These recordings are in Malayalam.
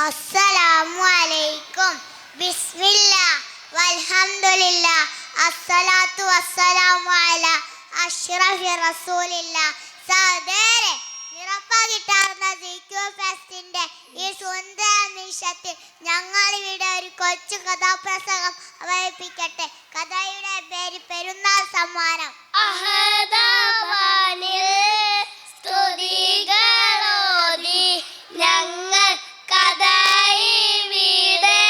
അസ്സലാമു അലൈക്കും. ബിസ്മില്ലാ വൽഹംദുലില്ലാ അസ്സലാത്തു വസ്സലാമു അലാ അഷ്റഫി റസൂലില്ലാ. സഹോദരരെ, നിറപ്പാകിട്ടാർന്ന സിക്യു ഫെസ്റ്റിന്റെ ഈ സുന്ദര നിമിഷത്തിൽ ഞങ്ങൾ ഇവിടെ ഒരു കൊച്ചു കഥാപ്രസംഗം അവതരിപ്പിക്കട്ടെ. കഥയുടെ പേര് പെരുന്നാൾ സമ്മാനം. ഞങ്ങൾ കഥ ഇവിടെ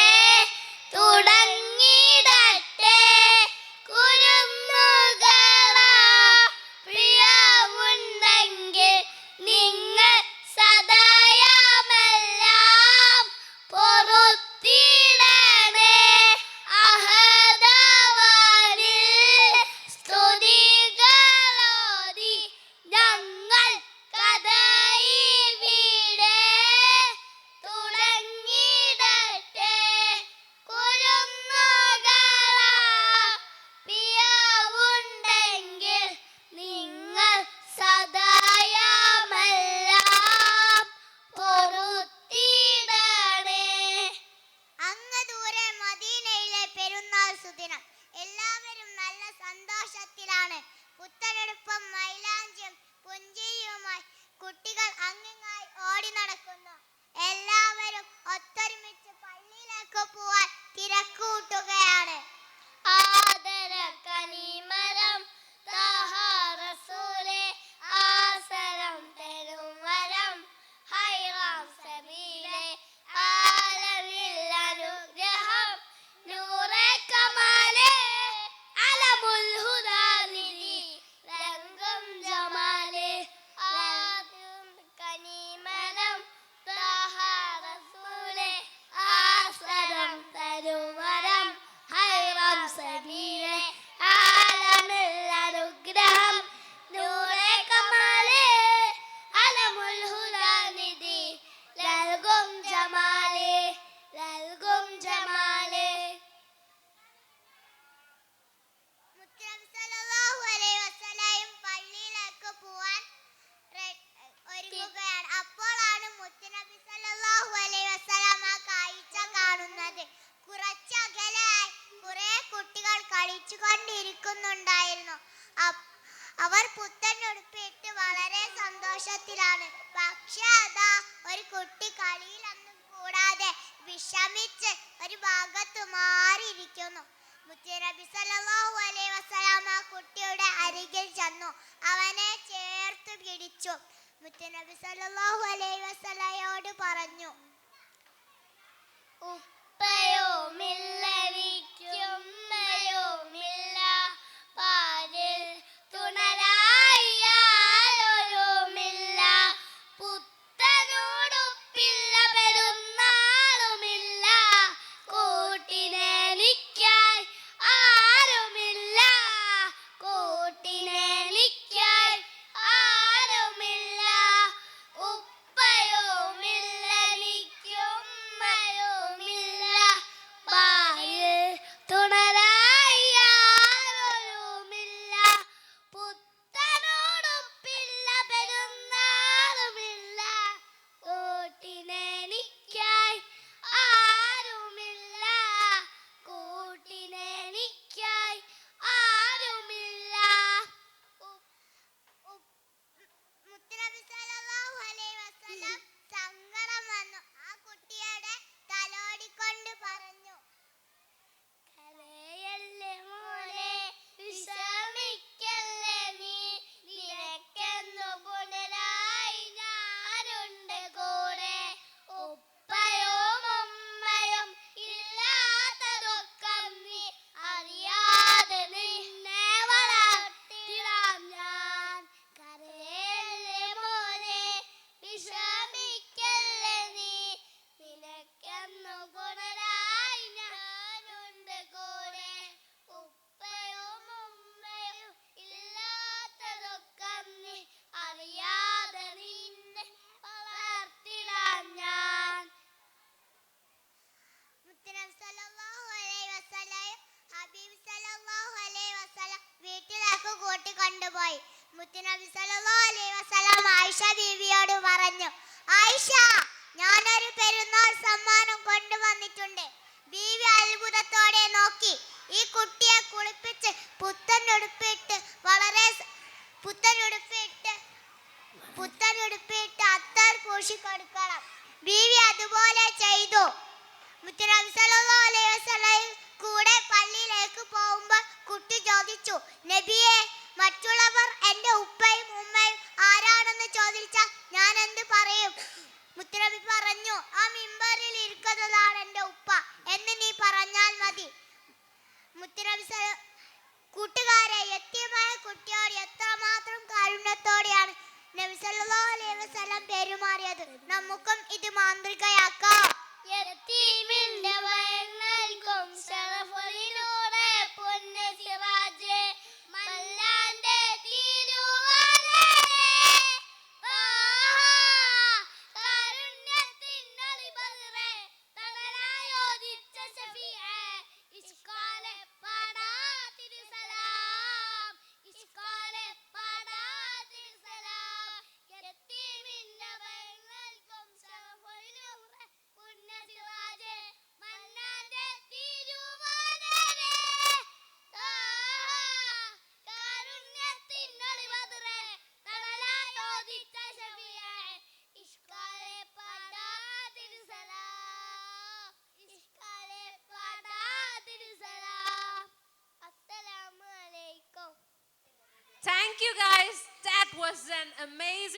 തുടങ്ങിടട്ടെ. കുരുന്നുകളാ പ്രിയമുണ്ടെങ്കിൽ നിങ്ങൾ സദായമെല്ലാം പൊറുത്തിടണേ. അഹദവാനിൽ സ്തുതികളോതി ഞങ്ങൾ കഥ ഇവിടെ തുടങ്ങിടട്ടെ. കുരുന്നുകളാ പ്രിയമുണ്ടെങ്കിൽ നിങ്ങൾ സദായമെല്ലാം പൊറുത്തിടണേ. അങ്ങ് ദൂരെ മദീനയിലെ പെരുന്നാൾ സുദിനം. എല്ലാവരും നല്ല സന്തോഷത്തിലാണ്. പുത്തനെടുപ്പും മൈലാഞ്ചിയും പുഞ്ചിരിയുമായി കുട്ടികൾ അങ്ങിങ്ങായി ഓടി നടക്കുന്നു. എല്ലാവരും ഒത്തൊരുമിച്ച് പള്ളിയിലേക്ക് പോവാൻ തിരക്കൂട്ടുകയാണ്. ആദര കനിമരം താഹ റസൂലേ, ആസരം തരും വരം ഹൈറാം സബീലേ, ആലമിൽ അനുഗ്രഹം നൂറെ കമാലേ, അലമുൽ ഹുദാ നിധി രംഗം ജമാലേ. ആദര കനിമരം താഹ റസൂലേ, ആസരം തരും വരം ഹൈറാം സബീലേ, ആലമിൽ അനുഗ്രഹം നൂറെ കമാലേ, അലമുൽ ഹുദാ നിധി നൽകും ജമാലേ, നൽകും ജമാലേ. മുത്തനബി സല്ലല്ലാഹു അലൈഹി വസല്ലം പള്ളിയിലേക്ക് പോവാൻ ഒരുങ്ങുകയാണ്. അപ്പോഴാണ് മുത്തനബി സല്ലല്ലാഹു അലൈഹി വസല്ലം ആ കാഴ്ച കാണുന്നത്. കുറച്ചകലായി കുറെ കുട്ടികൾ കളിച്ചുകൊണ്ടിരിക്കുന്നുണ്ടായിരുന്നു. അവർ പുത്തൻ ഉടുപ്പിട്ട് വളരെ സന്തോഷത്തിലാണ്. പക്ഷേ അതാ ഒരു കുട്ടി കളിയിലൊന്നും കൂടാതെ വിഷമിച്ച് ഒരു ഭാഗത്ത് മാറിയിരിക്കുന്നു. മുത്തനബി സല്ലല്ലാഹു അലൈഹി വസല്ലം ആ കുട്ടിയുടെ അരികിൽ ചെന്നു അവനെ ചേർത്ത് പിടിച്ചു. മുത്തനബി സല്ലല്ലാഹു അലൈഹി വസല്ലമയോട് പറഞ്ഞു, ഉപ്പയുമില്ല എനിക്കുമ്മയുമില്ല, പാലിൽ തുണരായി ആരോരുമില്ല, പുത്തനുടുപ്പില്ല പെരുന്നാളുമില്ല, കൂട്ടിനെനിക്കായി ആരുമില്ല, കൂട്ടിനെനിക്കായി ആരുമില്ല. ഉപ്പയുമില്ല എനിക്കുമ്മയുമില്ല, പാലിൽ തുണരായി ആരോരുമില്ല, പുത്തനുടുപ്പില്ല പെരുന്നാളുമില്ല, കൂട്ടിനെനിക്കായി ആരുമില്ല, കൂട്ടിനെനിക്കായി ആരുമില്ല. മുത്തനബി സല്ലല്ലാഹു അലൈഹി വസല്ലം സങ്കടം വന്നു. ആ കുട്ടിയുടെ തലോടിക്കൊണ്ട് പറഞ്ഞു, കരയല്ലേ മോനെ, വിഷമിക്കല്ലേ നീ, നിനക്കെന്നു പുനരായി ഞാനുണ്ട് കൂടെ. ഉപ്പയും ഉമ്മയും ഇല്ലാത്ത ദുഃഖം നീ അറിയാതെ നിന്നെ വളർത്തിടാം ഞാൻ. കരയല്ലേ മോനെ, വിഷമിക്കല്ലേ നീ, നിനക്കെന്നു പുനരായി ഞാനുണ്ട് കൂടെ. ഉപ്പയും ഉമ്മയും ഇല്ലാത്ത ദുഃഖം നീ അറിയാതെ നിന്നെ വളർത്തിടാം ഞാൻ. മുത്തനബി സല്ലല്ലാഹു അലൈഹി വസല്ലം ഹബീബ് സല്ലല്ലാഹു അലൈഹി വസല്ലം വീട്ടിലേക്ക് കൂട്ടിക്കൊണ്ടുപോയി. മുത്തനബി സല്ലല്ലാഹു അലൈഹി വസല്ലം ആയിഷ ബീവിയോട് പറഞ്ഞു, ആയിഷ, ഞാനൊരു പെരുന്നാൾ സമ്മാനം കൊണ്ടുവന്നിട്ടുണ്ട്. ബീവി അത്ഭുതത്തോടെ നോക്കി. ഈ കുട്ടിയെ കുളിപ്പിച്ച് പുത്തനുടുപ്പിട്ട് അത്തർ പൂശിക്കൊടുക്കണം. ബീവി അതുപോലെ ചെയ്തു. മുത്തുനബി സല്ലല്ലാഹു അലൈഹി വസല്ലം കൂടെ പള്ളിയിലേക്ക് പോകുമ്പോൾ കുട്ടി ചോദിച്ചു, നബിയെ, മറ്റുള്ളവർ എൻ്റെ ഉപ്പയും ഉമ്മയും ആരാണെന്ന് ചോദിച്ചാൽ ഞാൻ എന്ത് പറയും? മുത്തുനബി പറഞ്ഞു, ആ മിമ്പറിൽ ഇരിക്കുന്നതാണ് എൻ്റെ ഉപ്പ എന്ന് നീ പറഞ്ഞാൽ മതി. മുത്തുനബി കൂട്ടുകാരെ, യത്തീമായ കുട്ടിയോട് എത്രമാത്രം കാരുണ്യത്തോടെയാണ് നബി സല്ലല്ലാഹു അലൈഹി വസല്ലം പെരുമാറിയത്. നമുക്കും ഇത് മാതൃകയാക്കാം. യത്തീമിന്റെ വയറിനൽക്കും ശറഫൊലിനൂടെ പൊന്ന് സിറാജേ, മല്ലാന്റെ തിരുവാലേ, കാരുണ്യത്തിനൊളി ബദറേ, തണലായോദിച്ച ശഫീഅേ, ഇഷ്കാലെ പാടാ തിരുസലാം, ഇഷ്കാലെ പാടാ തിരുസലാം. യത്തീമിന്റെ വയറിനൽക്കും ശറഫൊലിനൂടെ പൊന്ന് സിറാജേ, മല്ലാന്റെ തിരുവാലേ, കാരുണ്യത്തിനൊളി ബദറേ, തണലായോദിച്ച ശഫീഅേ, ഇഷ്കാലെ പാടാ തിരുസലാം, ഇഷ്കാലെ പാടാ തിരുസലാം. അസ്സലാമു അലൈക്കും. Thank you guys. That was an amazing